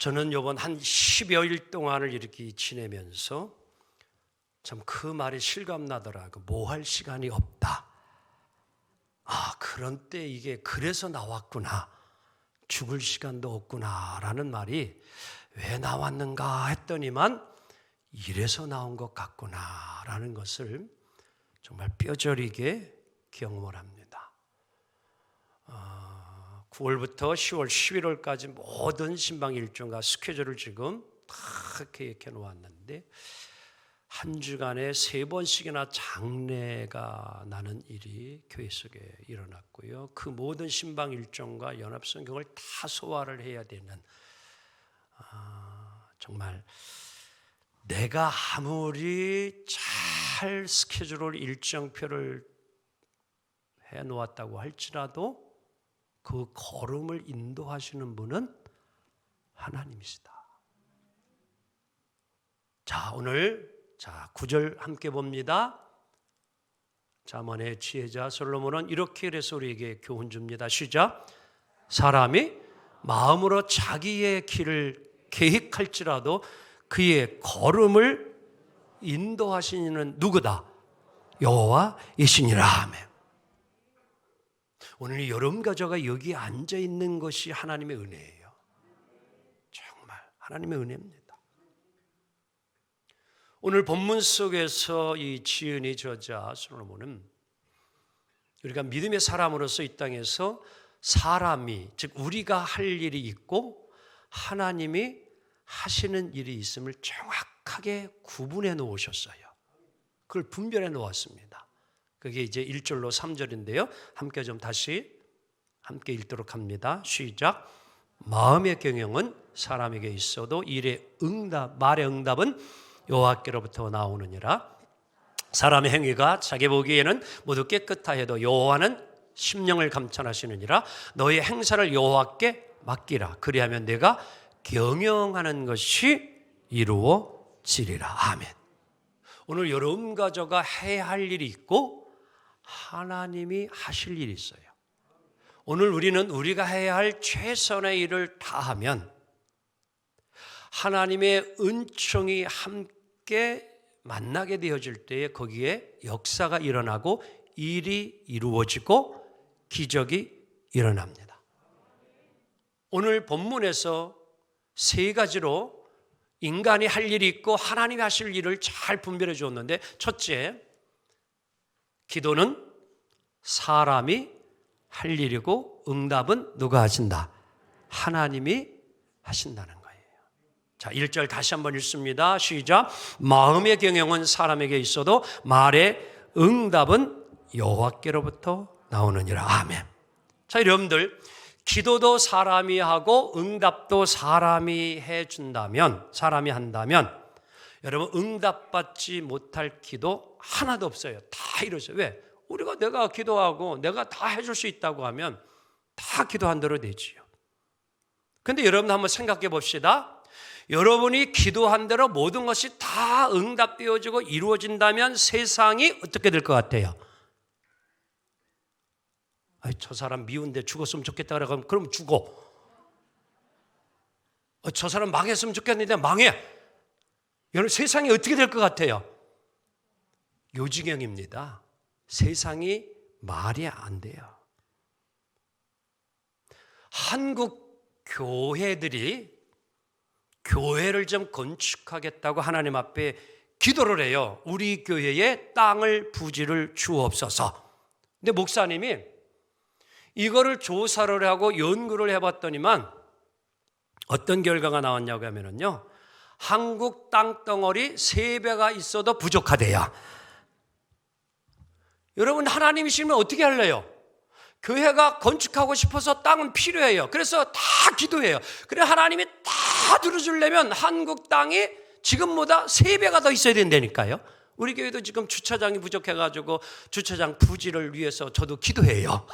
저는 요번 한 10여일 동안을 이렇게 지내면서 참 그 말이 실감나더라고요. 뭐 할 시간이 없다. 그런 때 이게 그래서 나왔구나. 죽을 시간도 없구나 라는 말이 왜 나왔는가 했더니만 이래서 나온 것 같구나 라는 것을 정말 뼈저리게 경험을 합니다. 9월부터 10월, 11월까지 모든 신방 일정과 스케줄을 지금 다 계획해 놓았는데 한 주간에 3번씩이나 장례가 나는 일이 교회 속에 일어났고요. 그 모든 신방 일정과 연합성경을 다 소화를 해야 되는 정말 내가 아무리 잘 스케줄을 일정표를 해놓았다고 할지라도 그 걸음을 인도하시는 분은 하나님이시다. 자, 오늘 9절 함께 봅니다. 잠언의 지혜자 솔로몬은 이렇게 그래서 우리에게 교훈 줍니다. 시작. 사람이 마음으로 자기의 길을 계획할지라도 그의 걸음을 인도하시는 누구다? 여호와이시니라. 아멘. 오늘 여러분 가족가 여기 앉아 있는 것이 하나님의 은혜예요. 정말 하나님의 은혜입니다. 오늘 본문 속에서 이 지은이 저자 솔로몬은 우리가 믿음의 사람으로서 이 땅에서 사람이 즉 우리가 할 일이 있고 하나님이 하시는 일이 있음을 정확하게 구분해 놓으셨어요. 그걸 분별해 놓았습니다. 그게 이제 1절로 3절인데요. 함께 좀 다시 함께 읽도록 합니다. 시작. 마음의 경영은 사람에게 있어도 말의 응답은 여호와께로부터 나오느니라. 사람의 행위가 자기 보기에는 모두 깨끗하여도 여호와는 심령을 감찰하시느니라. 너의 행사를 여호와께 맡기라. 그리하면 내가 경영하는 것이 이루어지리라. 아멘. 오늘 여러분 가족가 해야 할 일이 있고 하나님이 하실 일이 있어요. 오늘 우리는 우리가 해야 할 최선의 일을 다하면 하나님의 은총이 함께 만나게 되어질 때에 거기에 역사가 일어나고 일이 이루어지고 기적이 일어납니다. 오늘 본문에서 3가지로 인간이 할 일이 있고 하나님이 하실 일을 잘 분별해 주었는데, 첫째, 기도는 사람이 할 일이고 응답은 누가 하신다? 하나님이 하신다는 거예요. 자, 1절 다시 한번 읽습니다. 시작. 마음의 경영은 사람에게 있어도 말의 응답은 여호와께로부터 나오느니라. 아멘. 자, 여러분들, 기도도 사람이 하고 응답도 사람이 해준다면, 사람이 한다면 여러분 응답받지 못할 기도 하나도 없어요. 다 이러죠. 왜? 내가 기도하고 내가 다 해줄 수 있다고 하면 다 기도한 대로 되지요. 그런데 여러분 한번 생각해 봅시다. 여러분이 기도한 대로 모든 것이 다 응답되어지고 이루어진다면 세상이 어떻게 될 것 같아요? 저 사람 미운데 죽었으면 좋겠다 그럼 죽어. 저 사람 망했으면 좋겠는데 망해. 여러분 세상이 어떻게 될 것 같아요? 요지경입니다. 세상이 말이 안 돼요. 한국 교회들이 교회를 좀 건축하겠다고 하나님 앞에 기도를 해요. 우리 교회에 땅을 부지를 주옵소서. 근데 목사님이 이거를 조사를 하고 연구를 해봤더니만 어떤 결과가 나왔냐고 하면요, 한국 땅덩어리 3배가 있어도 부족하대요. 여러분 하나님이시면 어떻게 할래요? 교회가 건축하고 싶어서 땅은 필요해요. 그래서 다 기도해요. 그래 하나님이 다 들어주려면 한국 땅이 지금보다 3배가 더 있어야 된다니까요. 우리 교회도 지금 주차장이 부족해가지고 주차장 부지를 위해서 저도 기도해요.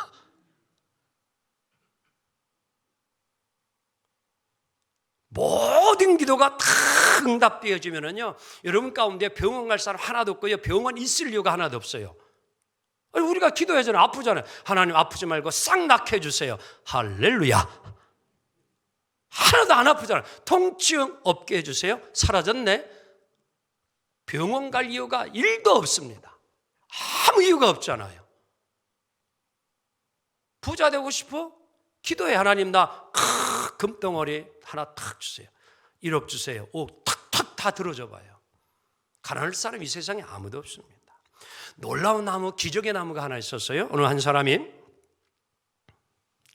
모든 기도가 다 응답되어지면요, 여러분 가운데 병원 갈 사람 하나도 없고요, 병원 있을 이유가 하나도 없어요. 우리가 기도하잖아요. 아프잖아요. 하나님 아프지 말고 싹 낫게 해주세요. 할렐루야. 하나도 안 아프잖아요. 통증 없게 해주세요. 사라졌네. 병원 갈 이유가 1도 없습니다. 아무 이유가 없잖아요. 부자 되고 싶어? 기도해. 하나님 나 금덩어리 하나 탁 주세요. 1억 주세요. 5억 탁탁 다 들어줘 봐요. 가난할 사람 이 세상에 아무도 없습니다. 놀라운 나무, 기적의 나무가 하나 있었어요. 어느 한 사람이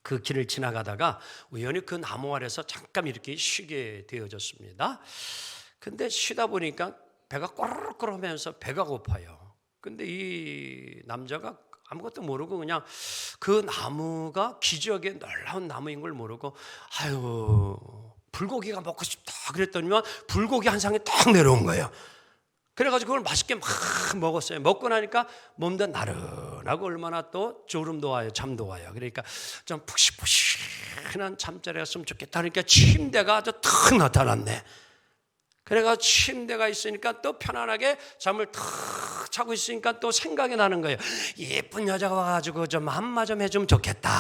그 길을 지나가다가 우연히 그 나무 아래서 잠깐 이렇게 쉬게 되어졌습니다. 근데 쉬다 보니까 배가 꼬르륵 하면서 배가 고파요. 근데 이 남자가 아무것도 모르고 그냥 그 나무가 기적의 놀라운 나무인 걸 모르고 아유 불고기가 먹고 싶다 그랬더니만 불고기 한 상이 딱 내려온 거예요. 그래가지고 그걸 맛있게 막 먹었어요. 먹고 나니까 몸도 나른하고 얼마나 또 졸음도 와요. 잠도 와요. 그러니까 좀 푹신푹신한 잠자리가 있으면 좋겠다. 그러니까 침대가 아주 탁 나타났네. 그래가 침대가 있으니까 또 편안하게 잠을 탁 자고 있으니까 또 생각이 나는 거예요. 예쁜 여자가 와가지고 좀 안마 좀 해주면 좋겠다.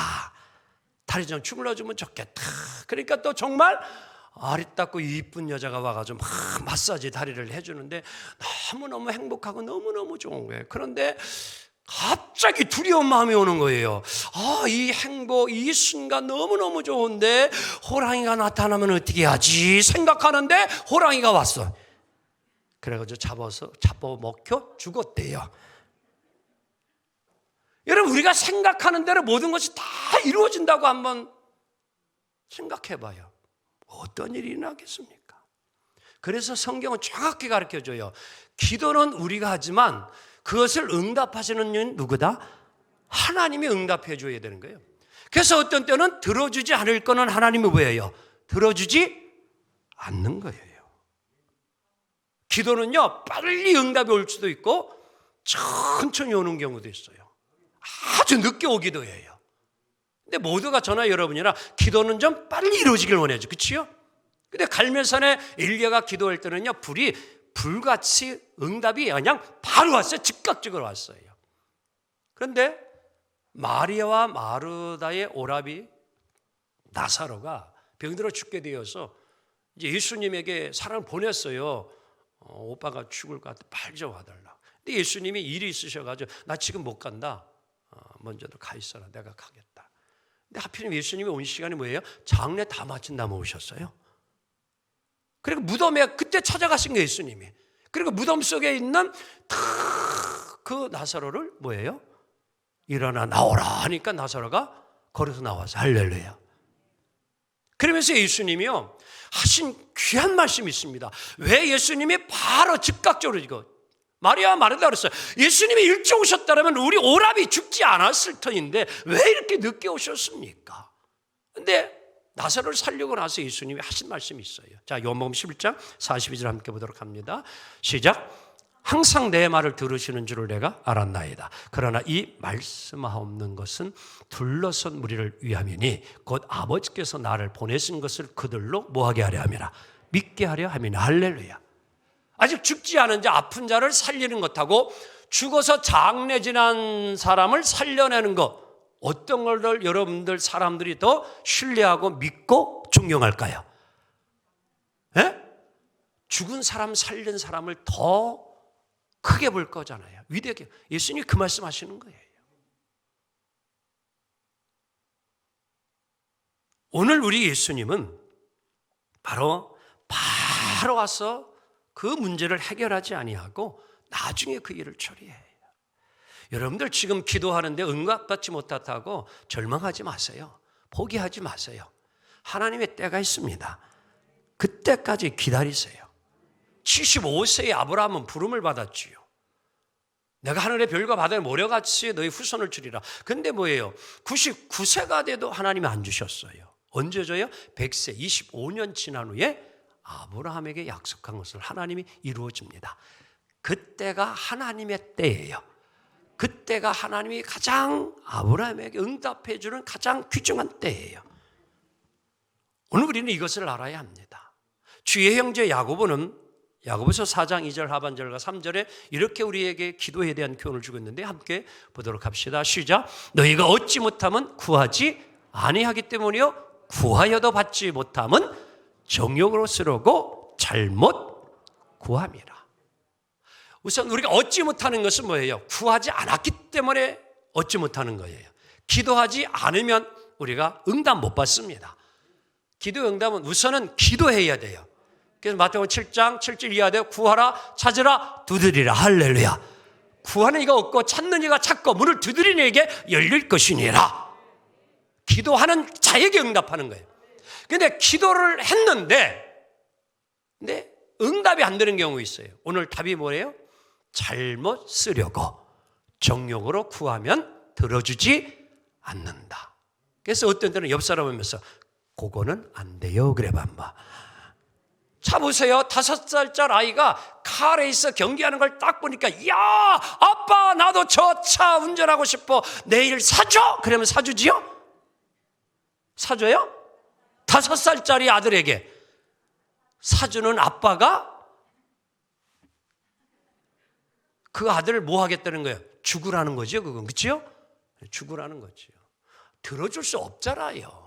다리 좀 주물러주면 좋겠다. 그러니까 또 정말 아리따고 이쁜 여자가 와가지고 막 마사지 다리를 해주는데 너무너무 행복하고 너무너무 좋은 거예요. 그런데 갑자기 두려운 마음이 오는 거예요. 이 행복, 이 순간 너무너무 좋은데 호랑이가 나타나면 어떻게 하지 생각하는데 호랑이가 왔어. 그래가지고 잡아먹혀 죽었대요. 여러분 우리가 생각하는 대로 모든 것이 다 이루어진다고 한번 생각해봐요. 어떤 일이 나겠습니까? 그래서 성경은 정확히 가르쳐줘요. 기도는 우리가 하지만 그것을 응답하시는 이는 누구다? 하나님이 응답해 줘야 되는 거예요. 그래서 어떤 때는 들어주지 않을 거는 하나님이 뭐예요? 들어주지 않는 거예요. 기도는요 빨리 응답이 올 수도 있고 천천히 오는 경우도 있어요. 아주 늦게 오기도 해요. 근데 모두가 저나 여러분이나 기도는 좀 빨리 이루어지길 원하죠. 그렇죠? 근데 갈멜산에 엘리야가 기도할 때는요 불같이 응답이 그냥 바로 왔어요. 즉각적으로 왔어요. 그런데 마리아와 마르다의 오라비 나사로가 병들어 죽게 되어서 이제 예수님에게 사람을 보냈어요. 오빠가 죽을 것 같아 빨리 좀 와달라. 근데 예수님이 일이 있으셔가지고 나 지금 못 간다. 먼저 너 가 있어라. 내가 가겠다. 근데 하필이면 예수님이 온 시간이 뭐예요? 장례 다 마친 다음에 오셨어요. 그리고 무덤에 그때 찾아가신 거예요, 예수님이. 그리고 무덤 속에 있는 그 나사로를 뭐예요? 일어나 나오라 하니까 나사로가 걸어서 나와서 할렐루야. 그러면서 예수님이요 하신 귀한 말씀이 있습니다. 왜 예수님이 바로 즉각적으로 이거 마리아와 마르다 그랬어요. 예수님이 일찍 오셨다면 우리 오라비 죽지 않았을 터인데 왜 이렇게 늦게 오셨습니까? 근데 나사로를 살리고 나서 예수님이 하신 말씀이 있어요. 자, 요한복음 11장 42절 함께 보도록 합니다. 시작. 항상 내 말을 들으시는 줄을 내가 알았나이다. 그러나 이 말씀하옵는 것은 둘러선 무리를 위함이니 곧 아버지께서 나를 보내신 것을 그들로 뭐하게 하려 함이라. 믿게 하려 함이니. 할렐루야. 아직 죽지 않은 자, 아픈 자를 살리는 것하고 죽어서 장례 지난 사람을 살려내는 것, 어떤 걸 여러분들 사람들이 더 신뢰하고 믿고 존경할까요? 예? 죽은 사람 살린 사람을 더 크게 볼 거잖아요. 위대하게. 예수님이 그 말씀 하시는 거예요. 오늘 우리 예수님은 바로 와서 그 문제를 해결하지 아니하고 나중에 그 일을 처리해요. 여러분들 지금 기도하는데 응답받지 못하다고 절망하지 마세요. 포기하지 마세요. 하나님의 때가 있습니다. 그때까지 기다리세요. 75세의 아브라함은 부름을 받았지요. 내가 하늘의 별과 바다의 모래같이 너희 후손을 주리라. 근데 뭐예요? 99세가 돼도 하나님이 안 주셨어요. 언제 줘요? 100세, 25년 지난 후에 아브라함에게 약속한 것을 하나님이 이루어줍니다. 그때가 하나님의 때예요. 그때가 하나님이 가장 아브라함에게 응답해 주는 가장 귀중한 때예요. 오늘 우리는 이것을 알아야 합니다. 주의 형제 야고보는 야고보서 4장 2절 하반절과 3절에 이렇게 우리에게 기도에 대한 교훈을 주고 있는데 함께 보도록 합시다. 시작. 너희가 얻지 못하면 구하지 아니하기 때문이요 구하여도 받지 못함은 정욕으로 쓰려고 잘못 구함이라. 우선 우리가 얻지 못하는 것은 뭐예요? 구하지 않았기 때문에 얻지 못하는 거예요. 기도하지 않으면 우리가 응답 못 받습니다. 기도 응답은 우선은 기도해야 돼요. 그래서 마태복음 7장 7절 이하되어 구하라 찾으라 두드리라. 할렐루야. 구하는 이가 없고 찾는 이가 찾고 문을 두드리는 이에게 열릴 것이니라. 기도하는 자에게 응답하는 거예요. 그런데 기도를 했는데 근데 응답이 안 되는 경우 있어요. 오늘 답이 뭐예요? 잘못 쓰려고 정욕으로 구하면 들어주지 않는다. 그래서 어떤 때는 옆 사람 보면서 그거는 안 돼요 그래 봐봐. 차 보세요. 5살짜리 아이가 카레이서 경기하는 걸 딱 보니까 야 아빠 나도 저 차 운전하고 싶어. 내일 사줘. 그러면 사주지요? 사줘요? 5살짜리 아들에게 사주는 아빠가 그 아들을 뭐 하겠다는 거예요? 죽으라는 거죠. 그건 그렇죠? 죽으라는 거죠. 들어줄 수 없잖아요.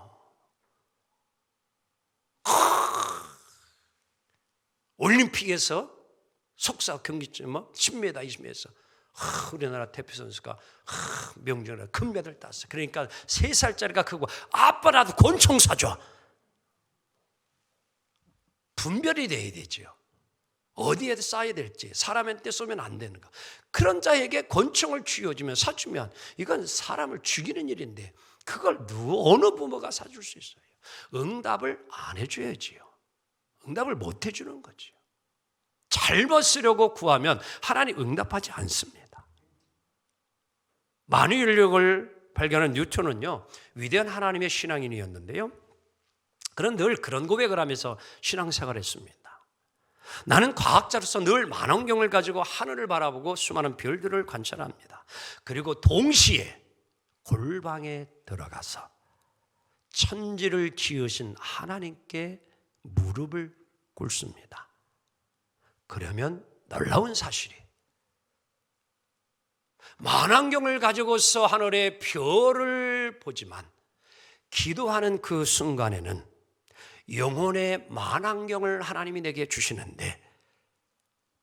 올림픽에서 속사 경기쯤 10m, 20m에서 우리나라 대표 선수가 명중을 금메달 땄어. 그러니까 3살짜리가 그거 아빠 나도 권총 사줘. 분별이 돼야 되죠. 어디에 써야 될지 사람한테 쏘면 안 되는 거. 그런 자에게 권총을 쥐어주면 사주면 이건 사람을 죽이는 일인데 그걸 어느 부모가 사줄 수 있어요? 응답을 안 해줘야지요. 응답을 못 해주는 거죠. 잘못 쓰려고 구하면 하나님 응답하지 않습니다. 만유 인력을 발견한 뉴턴은요 위대한 하나님의 신앙인이었는데요. 그런 늘 그런 고백을 하면서 신앙생활을 했습니다. 나는 과학자로서 늘 만원경을 가지고 하늘을 바라보고 수많은 별들을 관찰합니다. 그리고 동시에 골방에 들어가서 천지를 지으신 하나님께 무릎을 꿇습니다. 그러면 놀라운 사실이 만원경을 가지고서 하늘의 별을 보지만 기도하는 그 순간에는 영혼의 만환경을 하나님이 내게 주시는데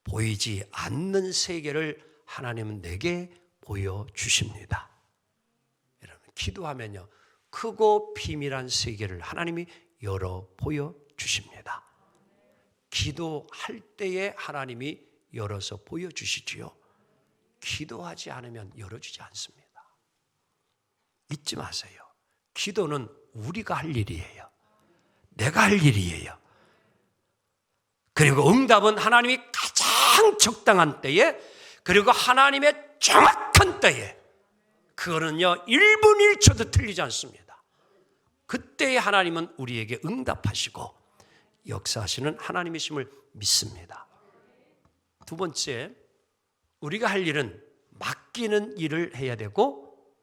보이지 않는 세계를 하나님은 내게 보여주십니다. 여러분 기도하면요 크고 비밀한 세계를 하나님이 열어 보여주십니다. 기도할 때에 하나님이 열어서 보여주시지요. 기도하지 않으면 열어주지 않습니다. 잊지 마세요. 기도는 우리가 할 일이에요. 내가 할 일이에요. 그리고 응답은 하나님이 가장 적당한 때에 그리고 하나님의 정확한 때에 그거는요 1분 1초도 틀리지 않습니다. 그때에 하나님은 우리에게 응답하시고 역사하시는 하나님이심을 믿습니다. 두 번째, 우리가 할 일은 맡기는 일을 해야 되고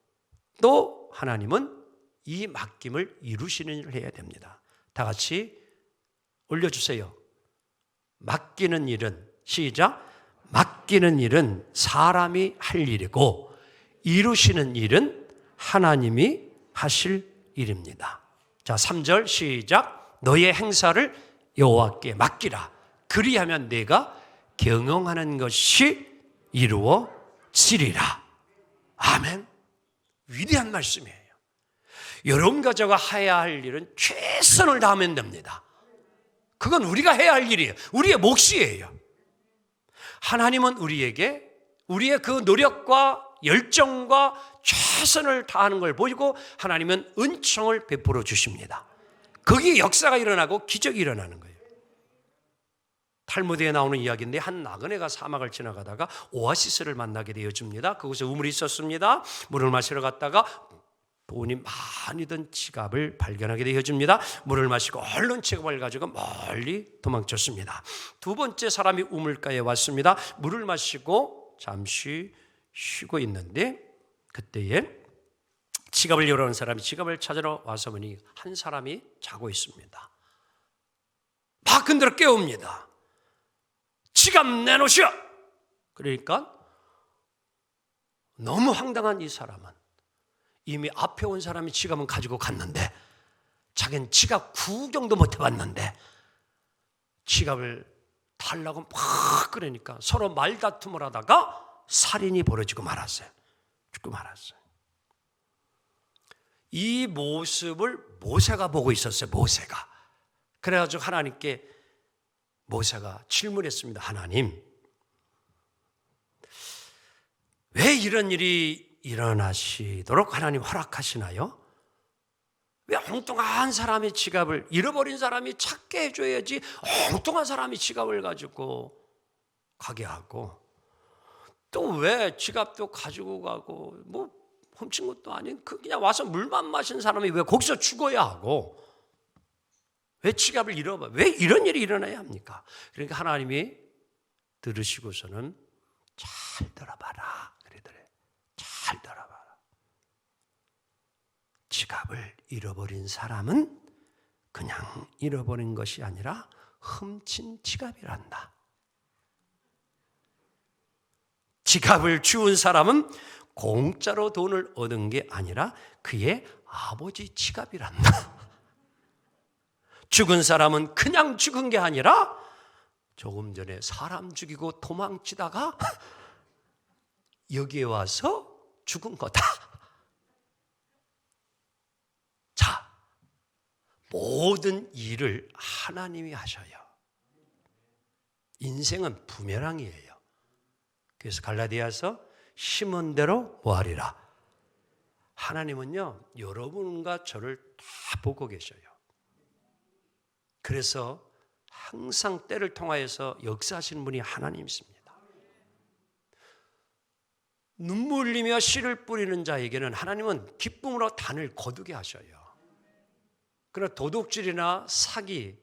또 하나님은 이 맡김을 이루시는 일을 해야 됩니다. 다 같이 올려주세요. 맡기는 일은 시작. 맡기는 일은 사람이 할 일이고 이루시는 일은 하나님이 하실 일입니다. 자, 3절 시작. 너의 행사를 여호와께 맡기라. 그리하면 내가 경영하는 것이 이루어지리라. 아멘. 위대한 말씀이에요. 여러분과 제가 해야 할 일은 최선을 다하면 됩니다. 그건 우리가 해야 할 일이에요. 우리의 몫이에요. 하나님은 우리에게 우리의 그 노력과 열정과 최선을 다하는 걸 보이고 하나님은 은총을 베풀어 주십니다. 거기에 역사가 일어나고 기적이 일어나는 거예요. 탈무드에 나오는 이야기인데 한 나그네가 사막을 지나가다가 오아시스를 만나게 되어집니다. 그곳에 우물이 있었습니다. 물을 마시러 갔다가 돈이 많이 든 지갑을 발견하게 되어집니다. 물을 마시고 얼른 지갑을 가지고 멀리 도망쳤습니다. 두 번째 사람이 우물가에 왔습니다. 물을 마시고 잠시 쉬고 있는데 그때에 지갑을 열어놓은 사람이 지갑을 찾으러 와서 보니 한 사람이 자고 있습니다. 막 흔들어 깨웁니다. 지갑 내놓으시오. 그러니까 너무 황당한 이 사람은 이미 앞에 온 사람이 지갑은 가지고 갔는데 자기는 지갑 구경도 못 해봤는데 지갑을 달라고 막 그러니까 서로 말다툼을 하다가 살인이 벌어지고 말았어요. 죽고 말았어요. 이 모습을 모세가 보고 있었어요. 모세가. 그래가지고 하나님께 모세가 질문했습니다. 하나님, 왜 이런 일이 일어나시도록 하나님 허락하시나요? 왜 엉뚱한 사람의 지갑을, 잃어버린 사람이 찾게 해줘야지 엉뚱한 사람이 지갑을 가지고 가게 하고, 또 왜 지갑도 가지고 가고 뭐 훔친 것도 아닌 그냥 와서 물만 마신 사람이 왜 거기서 죽어야 하고, 왜 지갑을 잃어봐? 왜 이런 일이 일어나야 합니까? 그러니까 하나님이 들으시고서는 잘 들어봐라 그러더래요. 잘 들어봐라. 지갑을 잃어버린 사람은 그냥 잃어버린 것이 아니라 훔친 지갑이란다. 지갑을 주운 사람은 공짜로 돈을 얻은 게 아니라 그의 아버지 지갑이란다. 죽은 사람은 그냥 죽은 게 아니라 조금 전에 사람 죽이고 도망치다가 여기에 와서 죽은 거다. 자, 모든 일을 하나님이 하셔요. 인생은 부메랑이에요. 그래서 갈라디아서 심은 대로 뭐하리라. 하나님은요, 여러분과 저를 다 보고 계셔요. 그래서 항상 때를 통하여서 역사하시는 분이 하나님이십니다. 눈물 흘리며 씨를 뿌리는 자에게는 하나님은 기쁨으로 단을 거두게 하셔요. 그러나 도둑질이나 사기,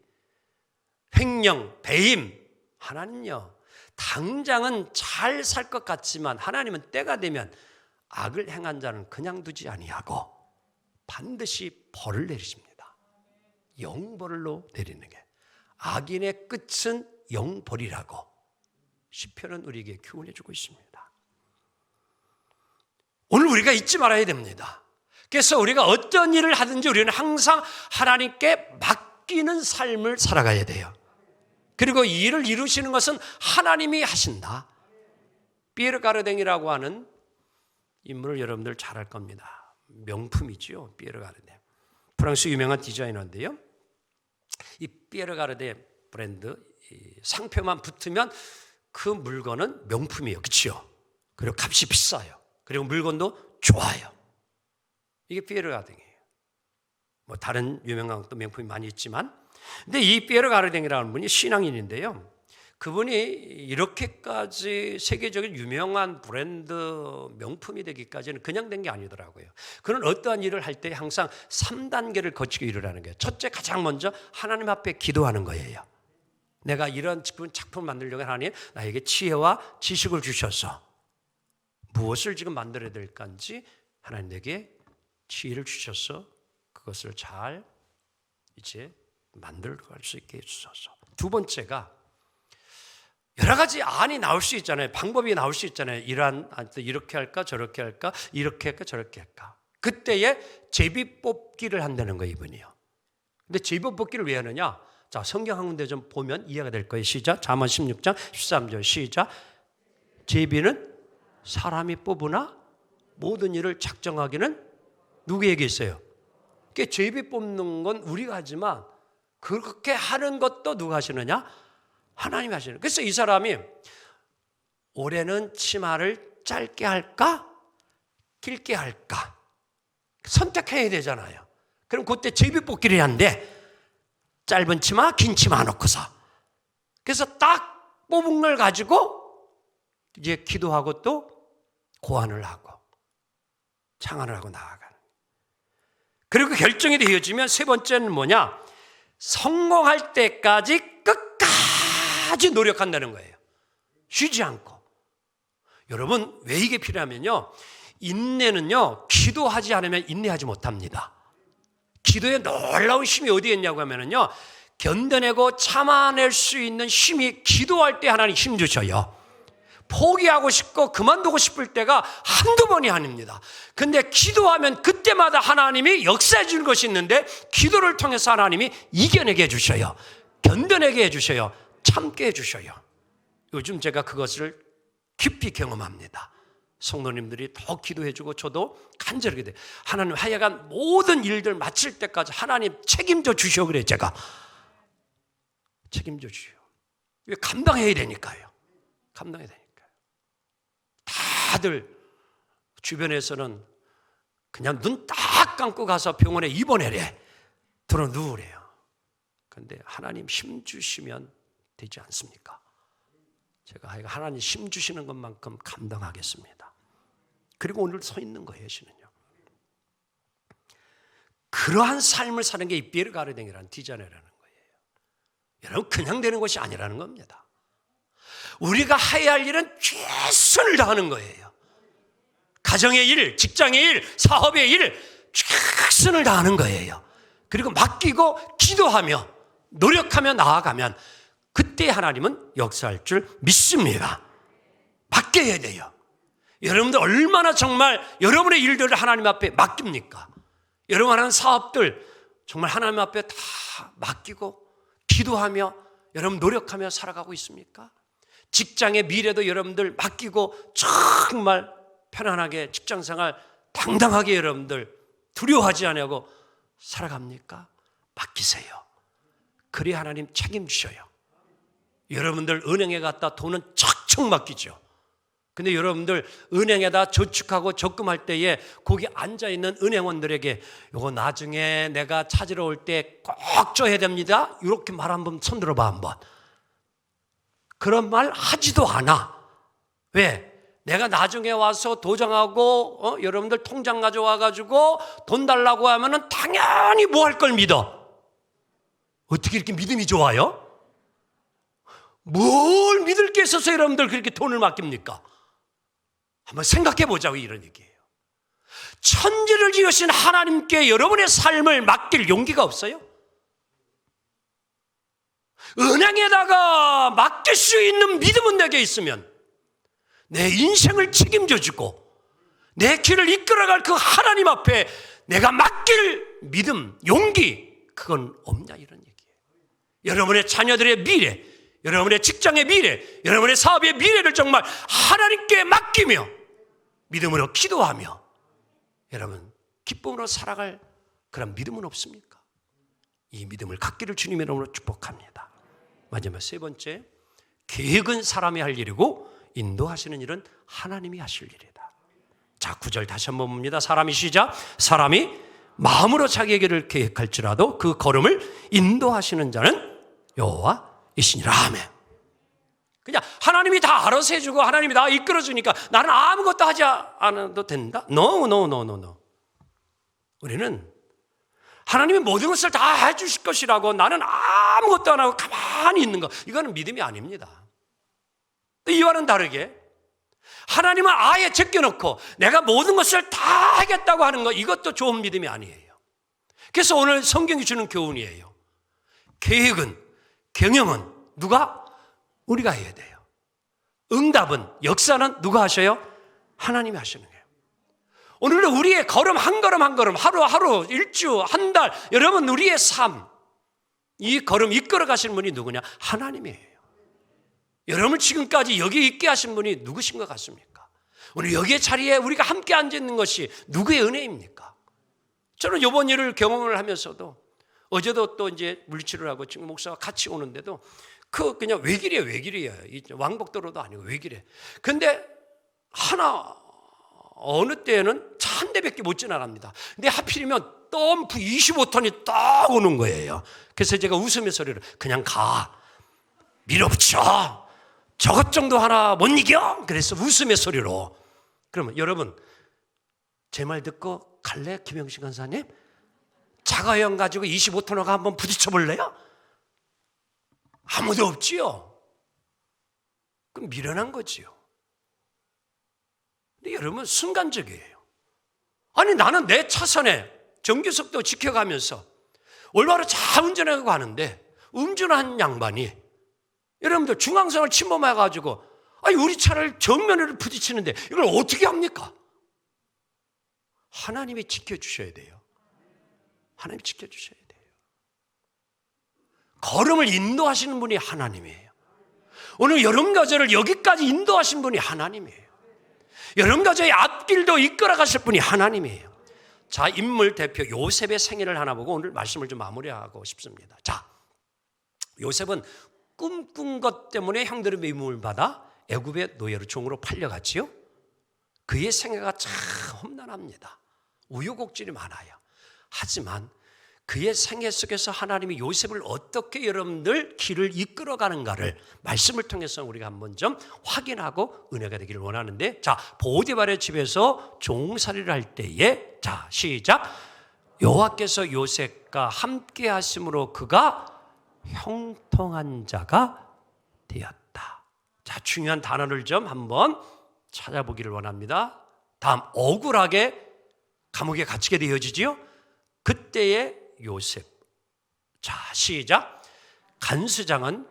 횡령, 배임, 하나님은요, 당장은 잘 살 것 같지만 하나님은 때가 되면 악을 행한 자는 그냥 두지 아니하고 반드시 벌을 내리십니다. 영벌로 내리는 게, 악인의 끝은 영벌이라고 시편은 우리에게 교훈해 주고 있습니다. 오늘 우리가 잊지 말아야 됩니다. 그래서 우리가 어떤 일을 하든지 우리는 항상 하나님께 맡기는 삶을 살아가야 돼요. 그리고 이 일을 이루시는 것은 하나님이 하신다. 피에르 가르댕이라고 하는 인물을 여러분들 잘 알 겁니다. 명품이죠, 피에르 가르댕. 프랑스 유명한 디자이너인데요. 이 피에르 가르댕 브랜드 상표만 붙으면 그 물건은 명품이에요. 그렇죠? 그리고 값이 비싸요. 그리고 물건도 좋아요. 이게 피에르 가르댕이에요. 뭐 다른 유명한 것도 명품이 많이 있지만, 근데 이 피에르 가르댕이라는 분이 신앙인인데요. 그분이 이렇게까지 세계적인 유명한 브랜드 명품이 되기까지는 그냥 된 게 아니더라고요. 그는 어떠한 일을 할 때 항상 3단계를 거치고 일을 하는 거예요. 첫째, 가장 먼저 하나님 앞에 기도하는 거예요. 내가 이런 작품을 만들려고 하나님 나에게 지혜와 지식을 주셔서 무엇을 지금 만들어야 될까인지 하나님 내게 지혜를 주셔서 그것을 잘 이제 만들어갈 수 있게 해주셔서. 두 번째가 여러 가지 안이 나올 수 있잖아요. 방법이 나올 수 있잖아요. 이렇게 할까 저렇게 할까, 이렇게 할까 저렇게 할까. 그때에 제비 뽑기를 한다는 거예요, 이분이요. 근데 제비 뽑기를 왜 하느냐? 자, 성경 한 군데 좀 보면 이해가 될 거예요. 시작. 잠언 16장 13절 시작. 제비는 사람이 뽑으나 모든 일을 작정하기는 누구에게 있어요? 그러니까 제비 뽑는 건 우리가 하지만 그렇게 하는 것도 누가 하시느냐? 하나님이 하시는. 그래서 이 사람이 올해는 치마를 짧게 할까? 길게 할까? 선택해야 되잖아요. 그럼 그때 제비뽑기를 한대. 짧은 치마, 긴 치마 놓고서. 그래서 딱 뽑은 걸 가지고 이제 기도하고 또 고안을 하고 창안을 하고 나아가는. 그리고 결정이 되어지면 세 번째는 뭐냐? 성공할 때까지 끝까지 노력한다는 거예요. 쉬지 않고. 여러분, 왜 이게 필요하면요, 인내는요, 기도하지 않으면 인내하지 못합니다. 기도에 놀라운 힘이 어디에 있냐고 하면요, 견뎌내고 참아낼 수 있는 힘이 기도할 때 하나님 힘 주셔요. 포기하고 싶고 그만두고 싶을 때가 한두 번이 아닙니다. 근데 기도하면 그때마다 하나님이 역사해 주는 것이 있는데 기도를 통해서 하나님이 이겨내게 해주셔요. 견뎌내게 해주셔요. 참게 해주셔요. 요즘 제가 그것을 깊이 경험합니다. 성도님들이 더 기도해주고 저도 간절하게 돼요. 하나님 하여간 모든 일들 마칠 때까지 하나님 책임져 주시오. 그래 제가 책임져 주시오. 왜 감당해야 되니까요. 감당해야 되니까요. 다들 주변에서는 그냥 눈 딱 감고 가서 병원에 입원해래. 들어 누우래요. 그런데 하나님 힘 주시면 되지 않습니까? 제가 하나님 힘 주시는 것만큼 감당하겠습니다. 그리고 오늘 서 있는 거예요, 신은요. 그러한 삶을 사는 게 이 비르가르댕이라는 디자네라는 거예요. 여러분 그냥 되는 것이 아니라는 겁니다. 우리가 해야 할 일은 최선을 다하는 거예요. 가정의 일, 직장의 일, 사업의 일 최선을 다하는 거예요. 그리고 맡기고 기도하며 노력하며 나아가면 그때 하나님은 역사할 줄 믿습니다. 맡겨야 돼요. 여러분들 얼마나 정말 여러분의 일들을 하나님 앞에 맡깁니까? 여러분 하는 사업들 정말 하나님 앞에 다 맡기고 기도하며 여러분 노력하며 살아가고 있습니까? 직장의 미래도 여러분들 맡기고 정말 편안하게 직장생활 당당하게 여러분들 두려워하지 않고 살아갑니까? 맡기세요. 그래야 하나님 책임지셔요. 여러분들 은행에 갔다 돈은 척척 맡기죠. 근데 여러분들 은행에다 저축하고 적금할 때에 거기 앉아있는 은행원들에게 이거 나중에 내가 찾으러 올 때 꼭 줘야 됩니다. 이렇게 말 한번 손들어봐 한번. 그런 말 하지도 않아. 왜? 내가 나중에 와서 도장하고 여러분들 통장 가져와가지고 돈 달라고 하면은 당연히 뭐 할 걸 믿어. 어떻게 이렇게 믿음이 좋아요? 뭘 믿을 게 있어서 여러분들 그렇게 돈을 맡깁니까? 한번 생각해 보자고 이런 얘기예요. 천지를 지으신 하나님께 여러분의 삶을 맡길 용기가 없어요? 은행에다가 맡길 수 있는 믿음은 내게 있으면 내 인생을 책임져 주고 내 길을 이끌어갈 그 하나님 앞에 내가 맡길 믿음, 용기 그건 없냐 이런 얘기예요. 여러분의 자녀들의 미래, 여러분의 직장의 미래, 여러분의 사업의 미래를 정말 하나님께 맡기며 믿음으로 기도하며 여러분 기쁨으로 살아갈 그런 믿음은 없습니까? 이 믿음을 갖기를 주님의 이름으로 축복합니다. 마지막 세 번째, 계획은 사람이 할 일이고 인도하시는 일은 하나님이 하실 일이다. 자, 9절 다시 한번 봅니다. 사람이 시작. 사람이 마음으로 자기의 길을 계획할지라도 그 걸음을 인도하시는 자는 여호와이시니라. 아멘. 그냥 하나님이 다 알아서 해주고 하나님이 다 이끌어주니까 나는 아무것도 하지 않아도 된다? No. 우리는 하나님이 모든 것을 다 해주실 것이라고 나는 아무것도 안 하고 가만히 있는 것, 이거는 믿음이 아닙니다. 이와는 다르게 하나님은 아예 제껴놓고 내가 모든 것을 다 하겠다고 하는 것, 이것도 좋은 믿음이 아니에요. 그래서 오늘 성경이 주는 교훈이에요. 계획은, 경영은 누가? 우리가 해야 돼요. 응답은, 역사는 누가 하셔요? 하나님이 하시는 거예요. 오늘은 우리의 걸음 한 걸음 한 걸음, 하루하루, 일주, 한 달, 여러분 우리의 삶, 이 걸음 이끌어 가시는 분이 누구냐? 하나님이에요. 여러분을 지금까지 여기 있게 하신 분이 누구신 것 같습니까? 오늘 여기의 자리에 우리가 함께 앉아있는 것이 누구의 은혜입니까? 저는 이번 일을 경험을 하면서도 어제도 또 이제 물리치료를 하고 지금 목사가 같이 오는데도 그냥 외길이에요. 왕복도로도 아니고 외길에. 근데 어느 때에는 차 한 대밖에 못 지나갑니다. 근데 하필이면 덤프 25톤이 딱 오는 거예요. 그래서 제가 웃으며 소리를 그냥 가. 밀어붙여. 저것 정도 하나 못 이겨? 그래서 웃음의 소리로. 그러면 여러분 제 말 듣고 갈래? 김영신 간사님? 자가용 가지고 25톤어가 한번 부딪혀 볼래요? 아무도 없지요. 그럼 미련한 거지요. 근데 여러분 순간적이에요. 아니 나는 내 차선에 정규속도 지켜가면서 올바로 잘 운전하고 가는데 음주한 양반이 여러분들 중앙선을 침범해가지고 아니 우리 차를 정면으로 부딪히는데 이걸 어떻게 합니까? 하나님이 지켜주셔야 돼요. 하나님이 지켜주셔야 돼요. 걸음을 인도하시는 분이 하나님이에요. 오늘 여름가족을 여기까지 인도하신 분이 하나님이에요. 여름가족의 앞길도 이끌어 가실 분이 하나님이에요. 자, 인물 대표 요셉의 생애를 하나 보고 오늘 말씀을 좀 마무리하고 싶습니다. 자, 요셉은 꿈꾼 것 때문에 형들의 미움을 받아 애굽의 노예로 종으로 팔려갔지요. 그의 생애가 참 험난합니다. 우여곡절이 많아요. 하지만 그의 생애 속에서 하나님이 요셉을 어떻게 여러분들 길을 이끌어가는가를 말씀을 통해서 우리가 한번 좀 확인하고 은혜가 되기를 원하는데, 자, 보디발의 집에서 종살이를 할 때에, 자, 시작. 여호와께서 요셉과 함께 하심으로 그가 형통한 자가 되었다. 자, 중요한 단어를 좀 한번 찾아보기를 원합니다. 다음, 억울하게 감옥에 갇히게 되어지지요. 그때의 요셉. 자, 시작. 간수장은,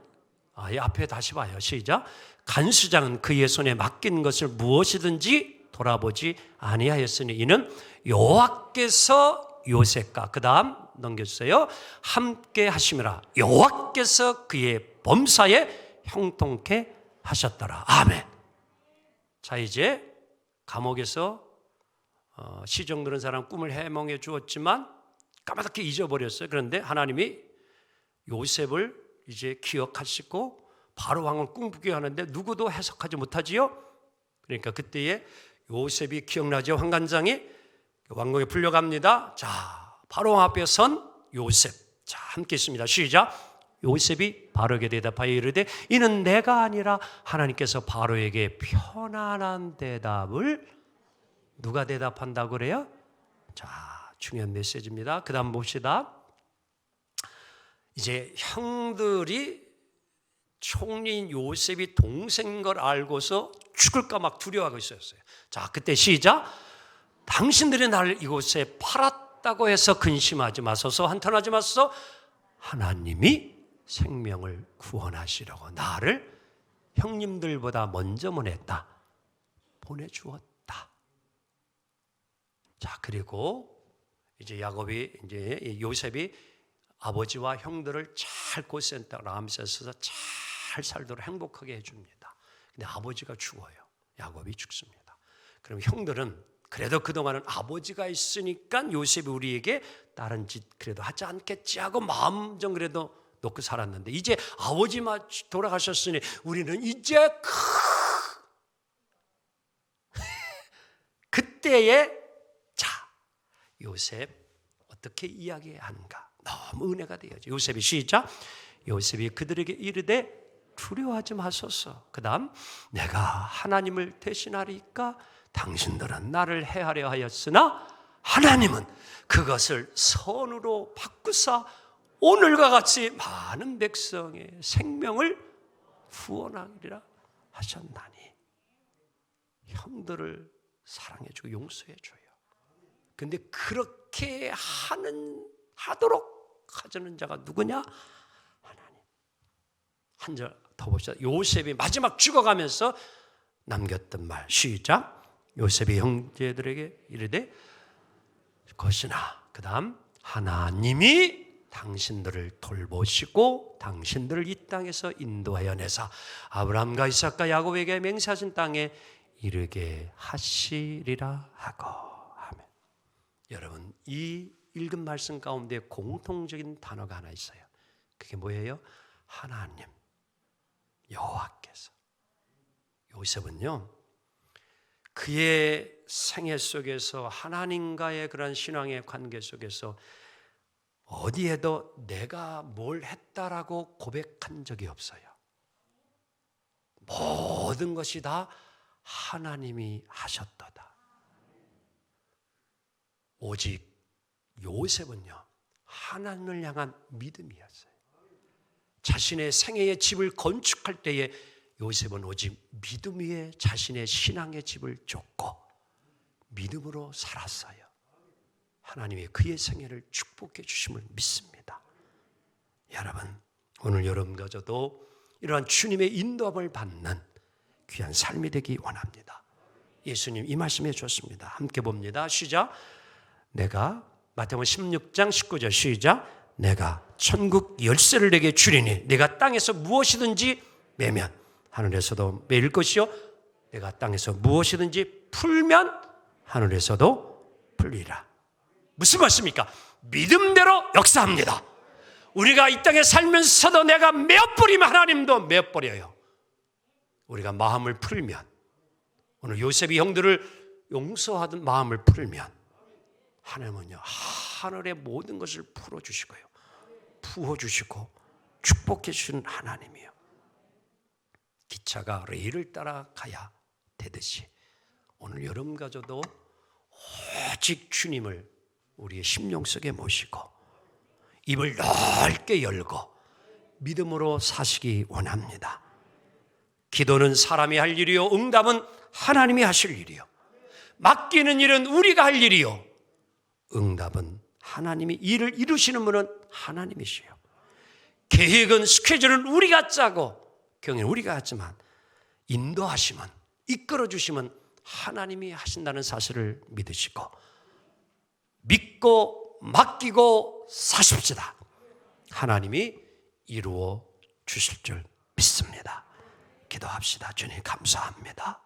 앞에 다시 봐요. 시작. 간수장은 그의 손에 맡긴 것을 무엇이든지 돌아보지 아니하였으니 이는 여호와께서 요셉과, 그 다음 넘겨주세요. 함께 하심이라 여호와께서 그의 범사에 형통케 하셨더라. 아멘. 자, 이제 감옥에서 시정 들은 사람 꿈을 해몽해 주었지만 까맣게 잊어버렸어요. 그런데 하나님이 요셉을 이제 기억하시고 바로 왕을 꿈꾸게 하는데 누구도 해석하지 못하지요. 그러니까 그때에 요셉이 기억나죠. 환관장이 왕궁에 불려갑니다. 자, 바로 왕 앞에 선 요셉. 자, 함께 있습니다. 시작. 요셉이 바로에게 대답하여 이르되 이는 내가 아니라 하나님께서 바로에게 편안한 대답을, 누가 대답한다고 그래요? 자, 중요한 메시지입니다. 그 다음 봅시다. 이제 형들이 총리인 요셉이 동생인 걸 알고서 죽을까 막 두려워하고 있었어요. 자, 그때 시작. 당신들이 나를 이곳에 팔았다고 해서 근심하지 마소서, 한탄하지 마소서. 하나님이 생명을 구원하시려고 나를 형님들보다 먼저 보내주었다. 자, 그리고 이제 요셉이 아버지와 형들을 잘 고센터 라암세스에서 잘 살도록 행복하게 해줍니다. 근데 아버지가 죽어요. 야곱이 죽습니다. 그럼 형들은 그래도 그동안은 아버지가 있으니까 요셉이 우리에게 다른 짓 그래도 하지 않겠지 하고 마음 좀 그래도 놓고 살았는데, 이제 아버지만 돌아가셨으니 우리는 이제 그때에, 자, 요셉 어떻게 이야기하는가 너무 은혜가 되어져. 요셉이 시작. 요셉이 그들에게 이르되 두려워하지 마소서. 그 다음, 내가 하나님을 대신하리까 당신들은 나를 해하려 하였으나 하나님은 그것을 선으로 바꾸사 오늘과 같이 많은 백성의 생명을 구원하리라 하셨나니. 형들을 사랑해주고 용서해줘요. 근데 그렇게 하도록 하자는 자가 누구냐? 하나님. 한 절 더 봅시다. 요셉이 마지막 죽어가면서 남겼던 말, 시작. 요셉이 형제들에게 이르되 것이나, 그 다음, 하나님이 당신들을 돌보시고 당신들을 이 땅에서 인도하여 내사 아브라함과 이삭과 야곱에게 맹세하신 땅에 이르게 하시리라 하고. 아멘. 여러분, 이 읽은 말씀 가운데 공통적인 단어가 하나 있어요. 그게 뭐예요? 하나님, 여호와께서. 요셉은요, 그의 생애 속에서 하나님과의 그런 신앙의 관계 속에서 어디에도 내가 뭘 했다라고 고백한 적이 없어요. 모든 것이 다 하나님이 하셨도다. 오직 요셉은요, 하나님을 향한 믿음이었어요. 자신의 생애의 집을 건축할 때에 요셉은 오직 믿음 위에 자신의 신앙의 집을 줬고 믿음으로 살았어요. 하나님이 그의 생애를 축복해 주심을 믿습니다. 여러분, 오늘 여러분과 저도 이러한 주님의 인도함을 받는 귀한 삶이 되기 원합니다. 예수님 이 말씀해 주셨습니다. 함께 봅니다. 시작. 내가 마태복음 16장 19절 시작. 내가 천국 열쇠를 내게 주리니 내가 땅에서 무엇이든지 매면 하늘에서도 매일 것이요 내가 땅에서 무엇이든지 풀면 하늘에서도 풀리라. 무슨 말씀입니까? 믿음대로 역사합니다. 우리가 이 땅에 살면서도 내가 메어버리면 하나님도 메어버려요. 우리가 마음을 풀면, 오늘 요셉이 형들을 용서하던 마음을 풀면 하나님은요 하늘의 모든 것을 풀어주시고요 부어주시고 축복해 주시는 하나님이에요. 기차가 레일을 따라가야 되듯이 오늘 여러분가저도 오직 주님을 우리의 심령 속에 모시고 입을 넓게 열고 믿음으로 사시기 원합니다. 기도는 사람이 할 일이요 응답은 하나님이 하실 일이요 맡기는 일은 우리가 할 일이요 응답은 하나님이 일을 이루시는 분은 하나님이시요. 계획은 스케줄은 우리가 짜고 경영은 우리가 하지만 인도하시면 이끌어주시면 하나님이 하신다는 사실을 믿으시고 믿고 맡기고 사십시다. 하나님이 이루어 주실 줄 믿습니다. 기도합시다. 주님 감사합니다.